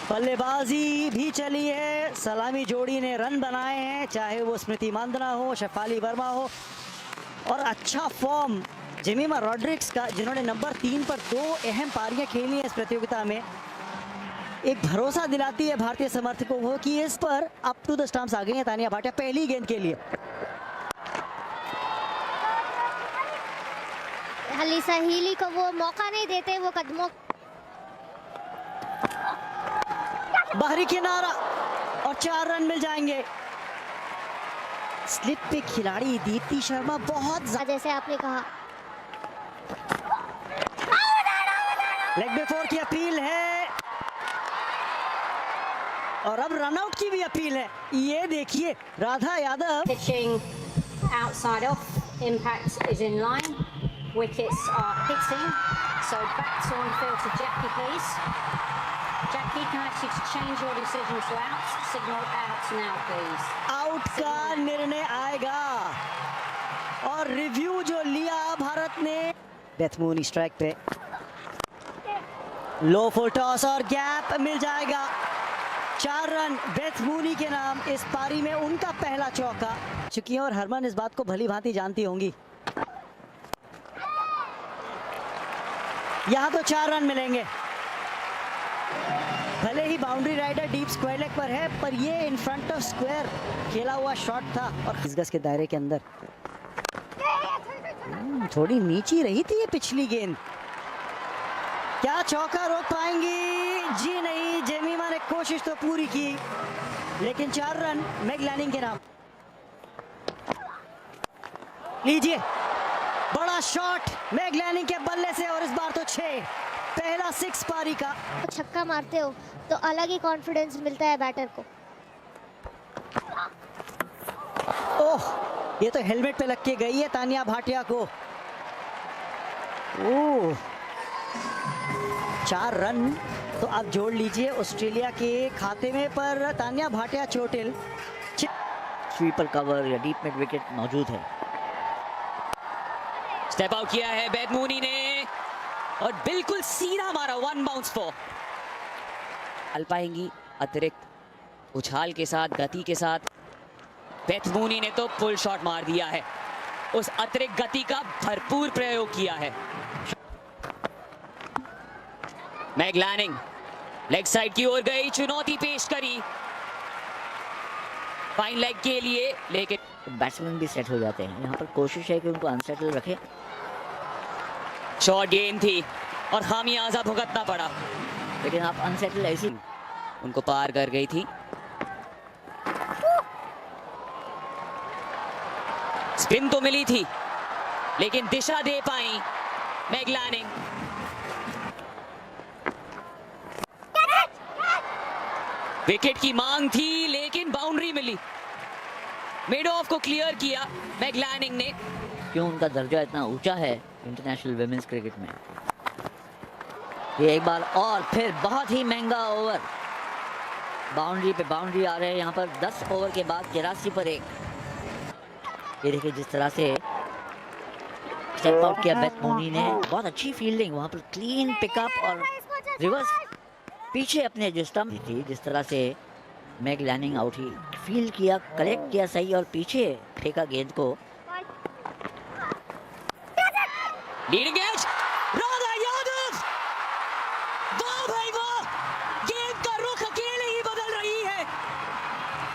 बल्लेबाजी भी चली है, सलामी जोड़ी ने रन बनाए हैं, चाहे वो स्मृति मांदना हो, शेफाली वर्मा हो, और अच्छा फॉर्म जेमिमा रॉड्रिक्स का, जिन्होंने नंबर 3 पर 2 अहम पारियां खेली हैं इस प्रतियोगिता में। एक भरोसा दिलाती है भारतीय समर्थकों को कि इस पर अप टू द स्टंप्स आ गई है तानिया भाटिया पहली गेंद के लिए। हलीसा हीली को वो मौका नहीं देते, वो कदमों बाहरी किनारा और 4 रन मिल जाएंगे। स्लिप पे खिलाड़ी दीप्ति शर्मा बहुत जैसे आपने कहा। लेग बिफोर की अपील है और अब रनआउट की भी अपील है। ये देखिए Radha Yadav. Pitching outside off, impact is in line, wickets are hitting, so back to on field to Jackie please. Jackie, can I ask you to change your decision to out, signal out now please. Out का निर्णय आएगा और review जो लिया भारत ने। Beth Mooney strike पे, लो full toss और gap मिल जाएगा। 4 रन बेथ मूनी के नाम इस पारी में उनका पहला चौका। चुकी और हरमन इस बात को भली भांति जानती होंगी। यहां तो 4 रन मिलेंगे, भले ही boundary rider deep square leg पर है, पर ये इन फ्रंट ऑफ स्क्वायर खेला हुआ शॉट था और इस गज के दायरे के अंदर। थोड़ी नीची रही थी ये पिछली गेंद। क्या चौका रोक पाएंगी? जी नहीं, जेमिमा ने कोशिश तो पूरी की, लेकिन 4 रन मैग लैनिंग के नाम। लीजिए बड़ा शॉट मैग लैनिंग के बल्ले से और इस बार तो 6, पहला 6 पारी का। छक्का मारते हो तो अलग ही कॉन्फिडेंस मिलता है बैटर को। ओह, ये तो हेलमेट पे लग के गई है तानिया भाटिया को। ओह, 4 रन तो आप जोड़ लीजिए ऑस्ट्रेलिया के खाते में, पर तानिया भाटिया चोटिल। स्वीपर कवर या डीप मिड विकेट मौजूद है। स्टेप आउट किया है बेथ मूनी ने और बिल्कुल सीधा मारा, 1 बाउंस 4। चल पाएंगी अतिरिक्त उछाल के साथ, गति के साथ। बेथ मूनी ने तो फुल शॉट मार दिया है, उस अतिरिक्त गति का भरपूर प्रयोग किया है। मैग लैनिंग लेग साइड की ओर गई, चुनौती पेश करी फाइन लेग के लिए, लेकिन बैट्समैन भी सेट हो जाते हैं। यहाँ पर कोशिश है कि उनको अनसेटल रखे। शॉर्ट गेंद थी और खामियाजा भुगतना पड़ा, लेकिन आप अनसेटल ऐसी उनको पार कर गई थी। स्पिन तो मिली थी, लेकिन दिशा दे पाई मैग लैनिंग। विकेट की मांग थी, लेकिन बाउंड्री मिली। मिड ऑफ को क्लियर किया मैग लैनिंग ने। क्यों उनका दर्जा इतना ऊंचा है इंटरनेशनल वुमेन्स क्रिकेट में। ये एक बार और फिर बहुत ही महंगा ओवर, बाउंड्री पे बाउंड्री आ रहे हैं। यहाँ पर 10 ओवर के बाद 83 पर 1। ये देखिए जिस तरह से स्टेप आउट किया बेथ मूनी ने, बहुत अच्छी फील्डिंग, वहाँ पर क्लीन पिकअप और रिवर्स पीछे अपने जो स्टंप थी, जिस तरह से मैग लैनिंग आउट ही फील्ड किया, कलेक्ट किया सही और पीछे फेंका गेंद को। लीडिंग एज राधा यादव, वाह भाई वाह, गेंद का रुख अकेले ही बदल रही है।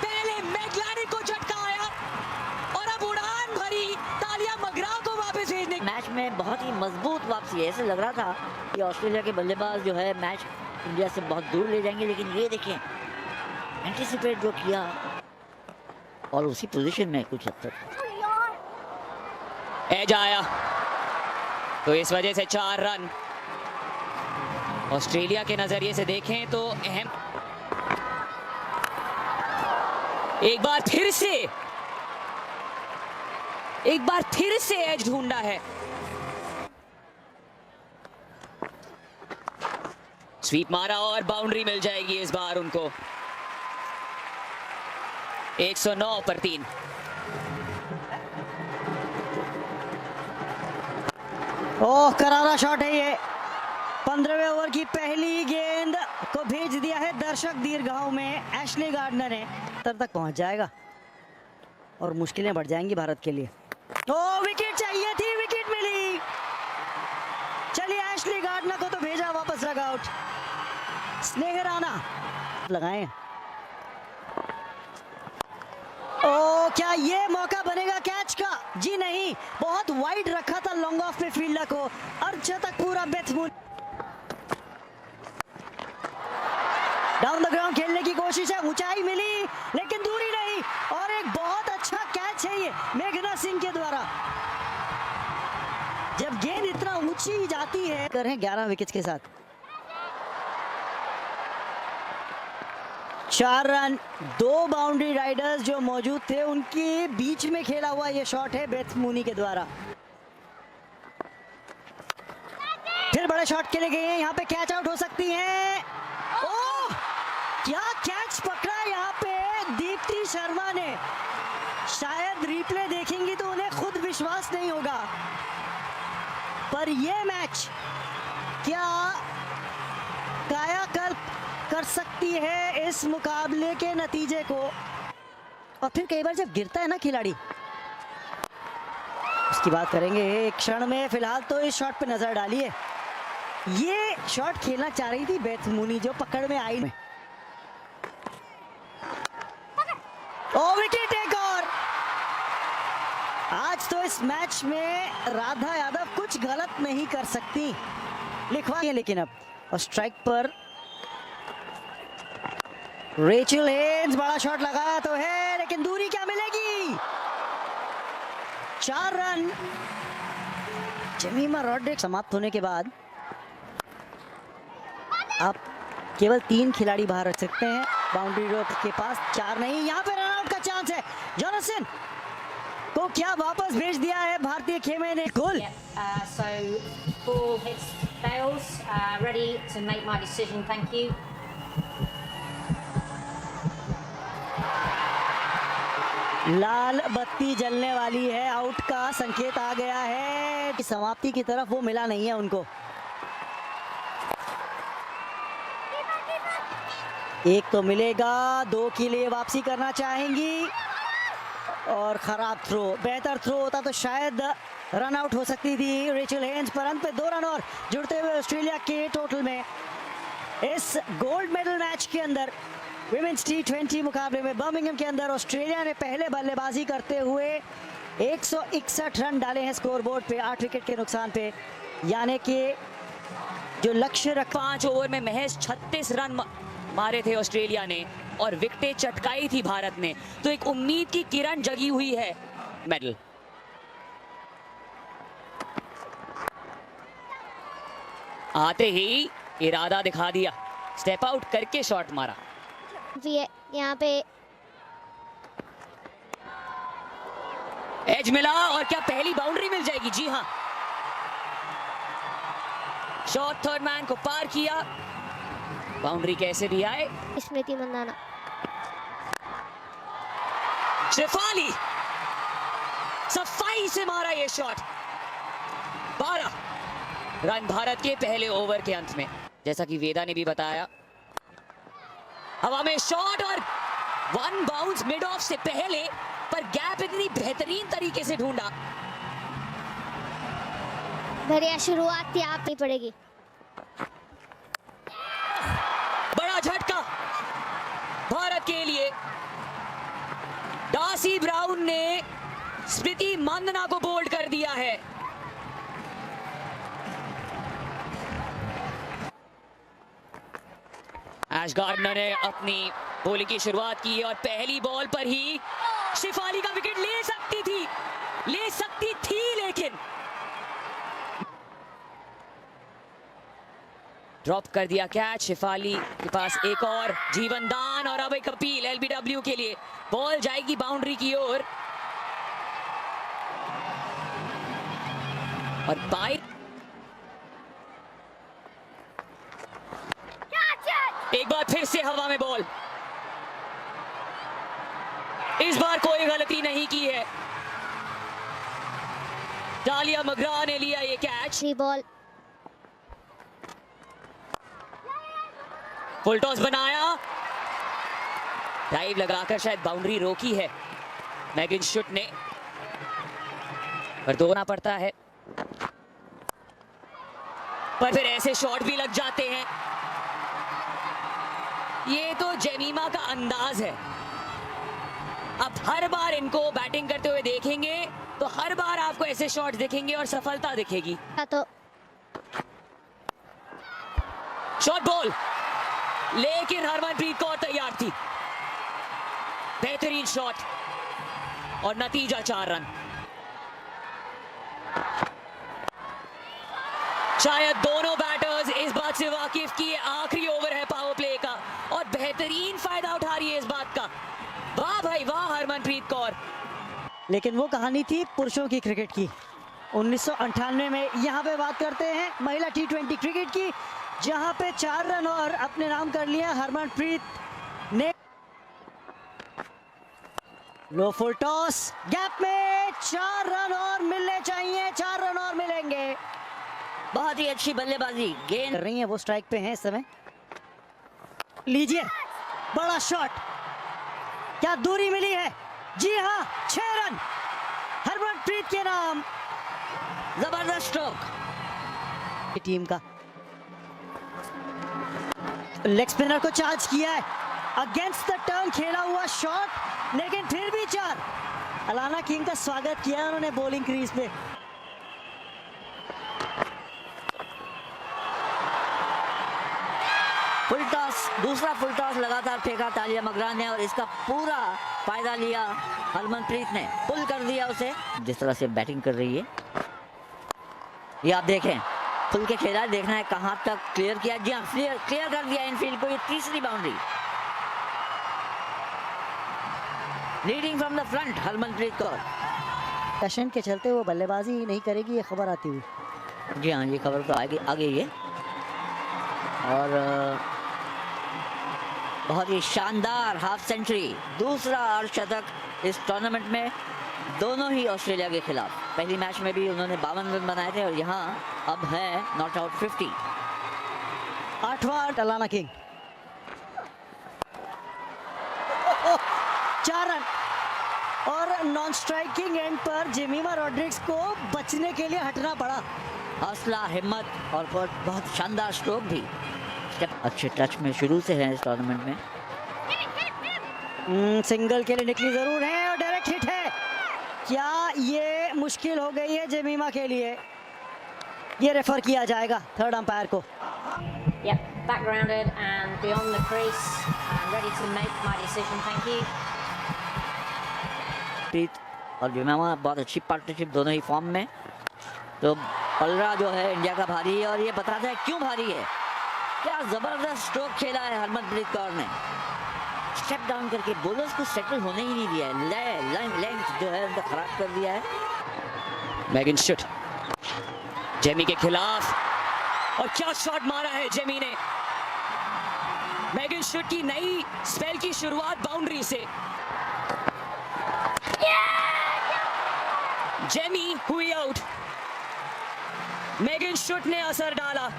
पहले मैग लैनिंग को झटका आया और अब उड़ान भरी तालियां मगरा को वापस भेजने। मैच में बहुत ही मजबूत वापसी है। ऐसे लग रहा था कि ऑस्ट्रेलिया के बल्लेबाज जो है मैच इंडिया से बहुत दूर ले जाएंगे, लेकिन ये देखें एंटिसिपेट जो किया और उसी पोजीशन में कुछ हद तक एज आया, तो इस वजह से 4 रन ऑस्ट्रेलिया के नजरिए से देखें तो अहम। एक बार फिर से एज ढूंढा है। स्वीप मारा और बाउंड्री मिल जाएगी इस बार उनको। 109 पर 3। ओह, करारा शॉट है ये। 15वें ओवर की पहली गेंद को भेज दिया है दर्शक दीर्घाओं में। एशली गार्डनर ने तक पहुंच जाएगा और मुश्किलें बढ़ जाएंगी भारत के लिए। ओ विकेट चाहिए थी, विकेट मिली। चलिए एशली गार्डनर को तो भेजा वापस रग आउट। स्नेह राणा लगाए। ओ क्या ये मौका बनेगा कैच का? जी नहीं, बहुत वाइड रखा था लॉन्ग ऑफ पे फील्डर को। अर्धशतक पूरा Beth Mooney. Down the ground खेलने की कोशिश है, ऊंचाई मिली लेकिन दूरी नहीं, और एक बहुत अच्छा कैच है ये मेघना सिंह के द्वारा। जब गेंद इतना ऊंची जाती है कर हैं 11 विकेट के साथ। 4 रन, 2 बाउंड्री राइडर्स जो मौजूद थे उनके बीच में खेला हुआ ये शॉट है बेथ मूनी के द्वारा। फिर बड़े शॉट के लिए गए हैं, यहाँ पे कैच आउट हो सकती है। ओह क्या कैच पकड़ा यहाँ पे दीप्ति शर्मा ने। शायद रिप्ले देखेंगी तो उन्हें खुद विश्वास नहीं होगा, पर ये मैच क्या कायाकल्प कर सकती है इस मुकाबले के नतीजे को। और फिर कई बार जब गिरता है ना खिलाड़ी, उसकी बात करेंगे एक क्षण में। फिलहाल तो इस शॉट पे नजर डालिए। ये शॉट खेलना चाह रही थी बेथ मूनी जो पकड़ में आई। ओ विकेट एक और। आज तो इस मैच में राधा यादव कुछ गलत नहीं कर सकती, लिखवा है लेकिन अब। और स्ट्राइक पर रेचल हेन्स, बड़ा शॉट लगाया तो है लेकिन दूरी क्या मिलेगी। 4 रन। जेमिमा रॉड्रिक्स समाप्त होने के बाद आप केवल 3 खिलाड़ी बाहर रख सकते हैं बाउंड्री रोक के पास, 4 नहीं। यहाँ पे रन आउट का चांस है। जॉनसन को क्या वापस भेज दिया है भारतीय खेमे ने गोल। So ball hits Bales, ready to make my decision, thank you. लाल बत्ती जलने वाली है, आउट का संकेत आ गया है। समाप्ति की तरफ वो मिला नहीं है उनको। एक तो मिलेगा, 2 के लिए वापसी करना चाहेंगी और खराब थ्रो। बेहतर थ्रो होता तो शायद रन आउट हो सकती थी रेचल हेन्स, पर अंत पे 2 रन और जुड़ते हुए ऑस्ट्रेलिया के टोटल में इस गोल्ड मेडल मैच के अंदर विमेंस T20 मुकाबले में बर्मिंघम के अंदर ऑस्ट्रेलिया ने पहले बल्लेबाजी करते हुए 161 रन डाले हैं स्कोरबोर्ड पे 8 विकेट के नुकसान पे। यानी कि जो लक्ष्य 5 ओवर में महज 36 रन मारे थे ऑस्ट्रेलिया ने और विकेटें चटकाई थी भारत ने, तो एक उम्मीद की किरण जगी हुई है। मेडल आते ही इरादा दिखा दिया, स्टेप आउट करके शॉट मारा। यहाँ पे एज मिला और क्या पहली बाउंड्री मिल जाएगी? जी हाँ, शॉट थर्ड मैन को पार किया। बाउंड्री कैसे भी आए, स्मृति मंदाना, शेफाली सफाई से मारा ये शॉट। 12 रन भारत के पहले ओवर के अंत में। जैसा कि वेदा ने भी बताया, हवा में शॉट और 1 बाउंस मिड ऑफ से पहले, पर गैप इतनी बेहतरीन तरीके से ढूंढा। बढ़िया शुरुआत थी, आप नहीं पड़ेगी। बड़ा झटका भारत के लिए। डार्सी ब्राउन ने स्मृति मंदना को बोल्ड कर दिया है। एश गार्डनर ने अपनी बॉलिंग की शुरुआत की और पहली बॉल पर ही शेफाली का विकेट ले सकती थी, लेकिन ड्रॉप कर दिया कैच। शेफाली के पास एक और जीवन दान और अब एक अपील एलबीडब्ल्यू के लिए। बॉल जाएगी बाउंड्री की ओर और बाई एक बार फिर से हवा में बॉल। इस बार कोई गलती नहीं की है। डालिया मगरा ने लिया ये कैच। बॉल फुल टॉस बनाया, डाइव लगाकर शायद बाउंड्री रोकी है मैगन शुट ने, पर दोना पड़ता है, पर फिर ऐसे शॉट भी लग जाते हैं। ये तो जेमिमा का अंदाज है। अब हर बार इनको बैटिंग करते हुए देखेंगे तो हर बार आपको ऐसे शॉट दिखेंगे और सफलता दिखेगी। तो शॉट बॉल, लेकिन हरमनप्रीत कौर तैयार थी। बेहतरीन शॉट और नतीजा 4 रन। शायद दोनों बैटर्स इस बात से वाकिफ कि ये आखिरी ओवर है पावर प्ले का और बेहतरीन फायदा उठा रही है इस बात का। वाह भाई वाह हरमनप्रीत कौर। लेकिन वो कहानी थी पुरुषों की क्रिकेट की 1998 में। यहाँ पे बात करते हैं महिला T20 क्रिकेट की, जहाँ पे 4 रन और अपने नाम कर लिया हरमनप्रीत ने। लो फुल टॉस, गैप में 4 रन और मिलने चाहिए, 4 रन और मिलेंगे। बहुत ही अच्छी बल्लेबाजी, गेंद कर रही है, वो स्ट्राइक पे हैं इस समय। लीजिए बड़ा शॉट, क्या दूरी मिली है? जी हाँ, 6 रन हरमनप्रीत के नाम। जबरदस्त स्ट्रोक टीम का लेग स्पिनर को चार्ज किया है, अगेंस्ट द टर्न खेला हुआ शॉट, लेकिन फिर भी 4। अलाना किंग का स्वागत किया उन्होंने बॉलिंग क्रीज पे। फुल टॉस, दूसरा फुल टॉस लगातार फेंका तालिया मगरान ने और इसका पूरा फायदा लिया हरमनप्रीत ने, पुल कर दिया उसे। जिस तरह से बैटिंग कर रही है ये आप देखें, खुल के खेला, देखना है कहां तक क्लियर किया। जी हाँ, क्लियर कर दिया इनफील्ड को। ये तीसरी boundary, leading from the front Harmanpreet Kaur. Session के चलते वो बल्लेबाजी नहीं करेगी, ये खबर आती हुई। जी हाँ, ये खबर तो आ गई है और बहुत ही शानदार हाफ सेंचुरी, दूसरा अर्धशतक इस टूर्नामेंट में, दोनों ही ऑस्ट्रेलिया के खिलाफ। पहली मैच में भी उन्होंने 52 रन बनाए थे और यहाँ अब है नॉट आउट 50। 8वां अलाना किंग, 4 रन और नॉन स्ट्राइकिंग एंड पर जेमिमा रॉड्रिक्स को बचने के लिए हटना पड़ा। हौसला, हिम्मत और बहुत शानदार स्ट्रोक भी। अच्छे टच में शुरू से है इस टूर्नामेंट में। सिंगल के लिए निकली जरूर है और डायरेक्ट हिट है। क्या ये मुश्किल हो गई है जेमिमा के लिए? ये रेफर किया जाएगा थर्ड अंपायर को। Yep, backgrounded and beyond the crease and ready to make my decision. Thank you. प्रीत और जेमिमा बहुत अच्छी पार्टनरशिप, दोनों ही फॉर्म में। तो पलरा जो है इंडिया का भारी है और ये बताता है क्यों भारी है। क्या जबरदस्त स्ट्रोक खेला है हरमनप्रीत कौर ने, स्टेप डाउन करके बॉलर्स को सेटल होने ही नहीं दिया है, लेंथ जो है उनका खराब कर दिया है। मैगन शुट जेमी के खिलाफ और क्या शॉट मारा है जेमी ने। मैगन शुट की नई स्पेल की शुरुआत बाउंड्री से। जेमी हुई आउट, मैगन शुट ने असर डाला।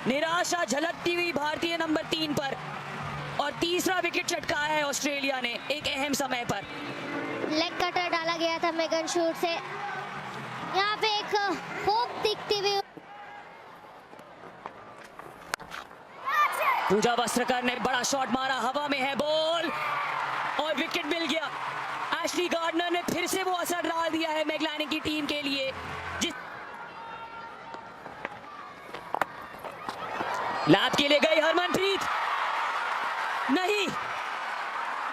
निराशा झलकती हुई भारतीय नंबर 3 पर और तीसरा विकेट चटकाया है ऑस्ट्रेलिया ने एक अहम समय पर। लेग कटर डाला गया था मेगन शूट से, यहाँ पे एक होप दिखती हुई। पूजा वस्त्रकर ने बड़ा शॉट मारा, हवा में है बॉल और विकेट मिल गया। एशली गार्डनर ने फिर से वो असर डाल दिया है मैगलानी की टीम के लिए। लैप के लिए गई हरमनप्रीत, नहीं,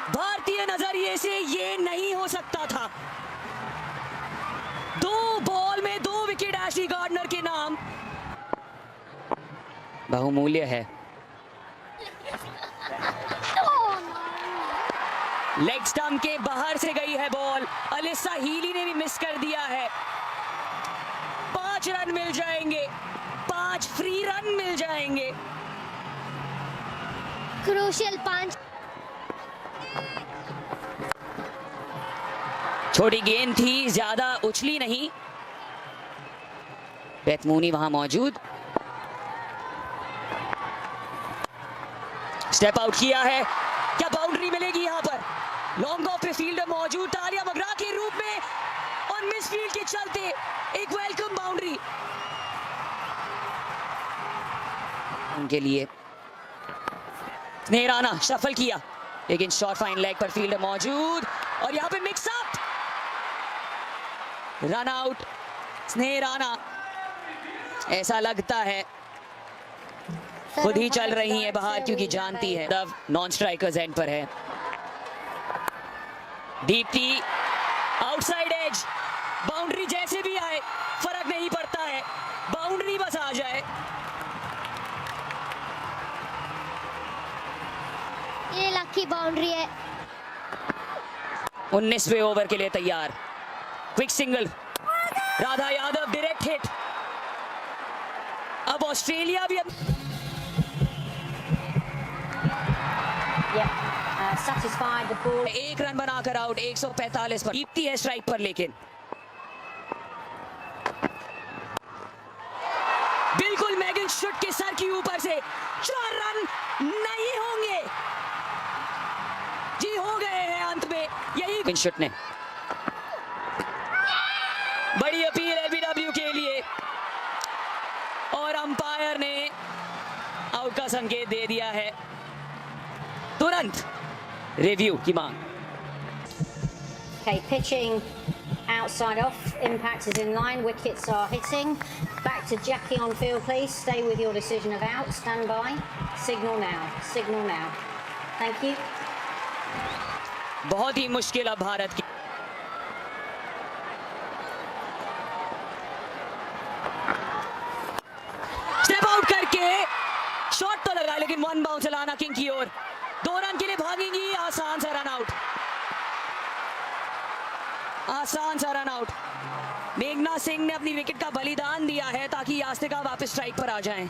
भारतीय नजरिए से ये नहीं हो सकता था। 2 बॉल में 2 विकेट एशली गार्डनर के नाम, बहुमूल्य है। लेग स्टंप के बाहर से गई है बॉल, अलिसा हीली ने भी मिस कर दिया है। 5 रन मिल जाएंगे, 5 फ्री रन मिल जाएंगे। क्रूशियल 5। छोटी गेंद थी, ज्यादा उछली नहीं। बेथ मूनी वहां मौजूद। स्टेप आउट किया है, क्या बाउंड्री मिलेगी यहाँ पर? लॉन्ग ऑफ पे फील्डर मौजूद था आलिया मगरा के रूप में और मिस फील्ड के चलते एक वेलकम बाउंड्री उनके लिए। स्नेह राणा शफल किया लेकिन शॉर्ट फाइन लेग पर फील्डर मौजूद और यहाँ पे मिक्स अप, रन आउट स्नेह राणा। ऐसा लगता है खुद ही चल रही है बाहर क्योंकि जानती है तब नॉन स्ट्राइकर्स एंड पर है। दीप्ति आउटसाइड एज, बाउंड्री जैसे भी आए फर्क नहीं पड़ता है, बाउंड्री बस आ जाए। ये लकी बाउंड्री है। 19वें ओवर के लिए तैयार, quick single, Radha Yadav direct hit. अब ऑस्ट्रेलिया भी Satisfied the ball. एक रन बनाकर आउट 145 पर। दीप्ति है स्ट्राइक पर लेकिन बिल्कुल मैगन शूट के सर के ऊपर से 4 रन नहीं होंगे, जी हो गए हैं अंत में। यही शूट ने बड़ी अपील है बीडब्ल्यू के लिए और अंपायर ने आउट का संकेत दे दिया है। तुरंत रिव्यू की मांग। Okay, pitching outside off. Impact is in line. Wickets are hitting. Back to Jackie on field, please. Stay with your decision of out. Stand by. Signal now. Signal now. Thank you. बहुत ही मुश्किल अब भारत की। Step out करके shot तो लगा लेकिन one bounce चलाना king की ओर। 2 रन के लिए भागेंगी, आसान सा रन आउट, आसान सा रन आउट। मेघना सिंह ने अपनी विकेट का बलिदान दिया है ताकि यास्तिका वापस स्ट्राइक पर आ जाएं।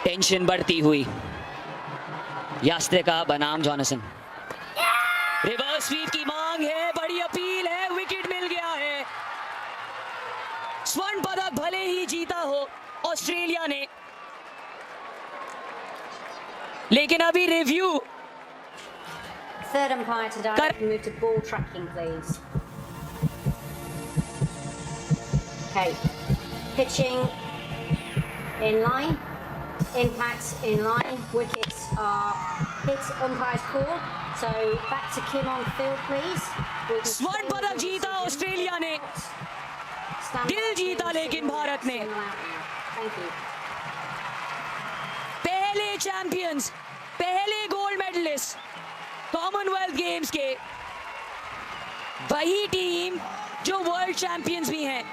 टेंशन बढ़ती हुई यास्तिका बनाम जॉनसन, रिवर्स स्वीप की मांग है, बड़ी अपील है, विकेट मिल गया है। स्वर्ण पदक भले ही जीता हो ऑस्ट्रेलिया ने, लेकिन अभी review. Third umpire to direct. Move to ball tracking, please. Okay. Pitching in line. Impact in line. Wickets are hit. Umpire's call. So back to Kim on field, please. स्वर्ण पदक जीता ऑस्ट्रेलिया ने, दिल जीता लेकिन भारत ने। Thank you. पहले champions, पहले गोल्ड मेडलिस्ट कॉमनवेल्थ गेम्स के, वही टीम जो वर्ल्ड चैंपियंस भी हैं।